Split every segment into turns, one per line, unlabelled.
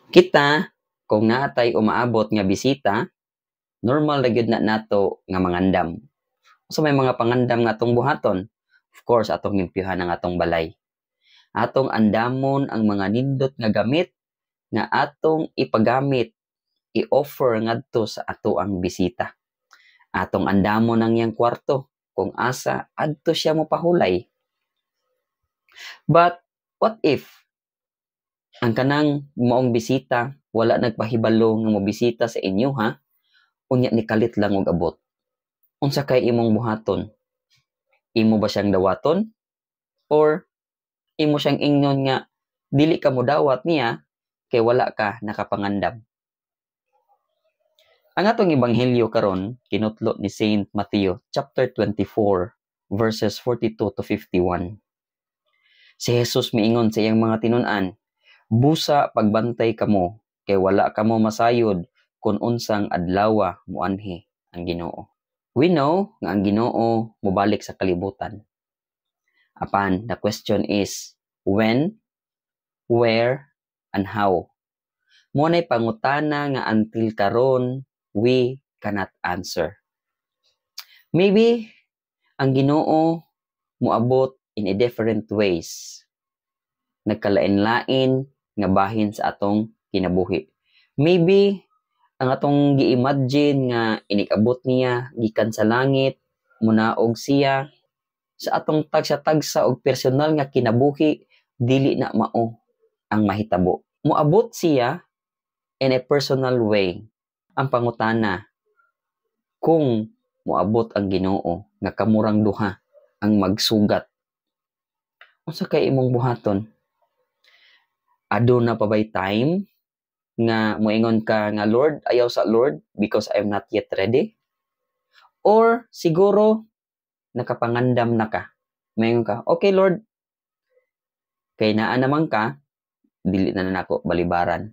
Kita kung naatay umaabot nga bisita, normal ra gyud na nato nga mangandam. So may mga pangandam nga atong buhaton. Of course, atong limpyuhan ang atong balay. Atong andamon ang mga nindot nga gamit nga atong ipagamit, i-offer ngadto sa ato ang bisita. Atong andamon ang iyang kwarto kung asa adto siya mopahulay. But what if ang kanang maong bisita wala nagpahibalo nga mobisita sa inyo ha? Unya ni kalit lang og abot. Unsa kay imong buhaton? Imo ba siyang dawaton? Or imo siyang ingnon nga dili ka mo dawat niya kay wala ka nakapangandam? Ang atong ebanghelyo karon kinutlo ni Saint Matthew chapter 24 verses 42 to 51. Si Jesus miingon sa iyang mga tinun-an, busa pagbantay kamo kay wala kamo masayod kung unsang adlaw muanhi ang Ginoo. We know nga ang Ginoo mobalik sa kalibutan. Apan the question is when, where, and how. Mo nay pangutana nga until karon we cannot answer. Maybe ang Ginoo moabot in a different ways. Nagkalain-lain nga bahin sa atong kinabuhi. Maybe ang atong gi-imagine nga inikabot niya gikan sa langit, munaog siya sa atong tagsa-tagsa og personal nga kinabuhi, dili na mao ang mahitabo. Moabot siya in a personal way. Ang pangutana, kung moabot ang Ginoo nga kamurang duha ang magsugat, unsa kay imong buhaton? Aduna pa bay time nga moingon ka nga Lord, ayaw sa Lord because I'm not yet ready? Or siguro nakapangandam na ka. Moingon ka, okay Lord, kay naa naman ka, dili na nako balibaran.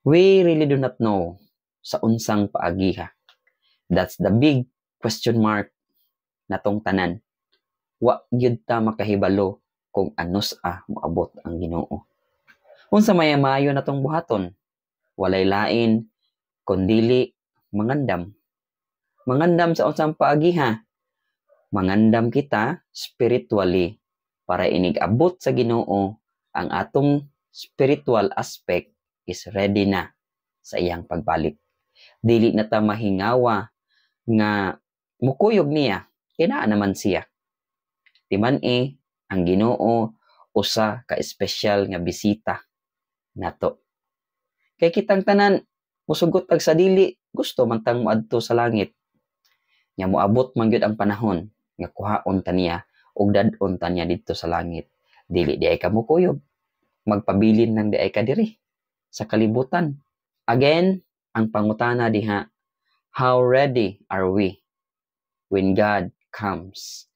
We really do not know sa unsang paagiha. That's the big question mark natong tanan. Wa gyud ta makahibalo kung anos moabot ang Ginoo. Unsa may maayo natong buhaton? Walay lain kundili mangandam. Mangandam sa unsang paagiha? Mangandam kita spiritually para inig-abot sa Ginoo ang atong spiritual aspect is ready na sa iyang pagbalik. Dili na ta mahingawa nga mukuyog niya, kinaa naman siya. Timan-i, ang Ginoo usa ka espesyal nga bisita nato. Kay kitang tanan musugot ag sa dili, gusto man tang moadto sa langit. Nya moabot man gyud ang panahon nga kuhaon ta niya ug dad-on ta niya didto sa langit. Dili di ay ka mukuyog. Magpabilin nang di ay ka diri sa kalibutan. Again, ang pangutana diha, how ready are we when God comes?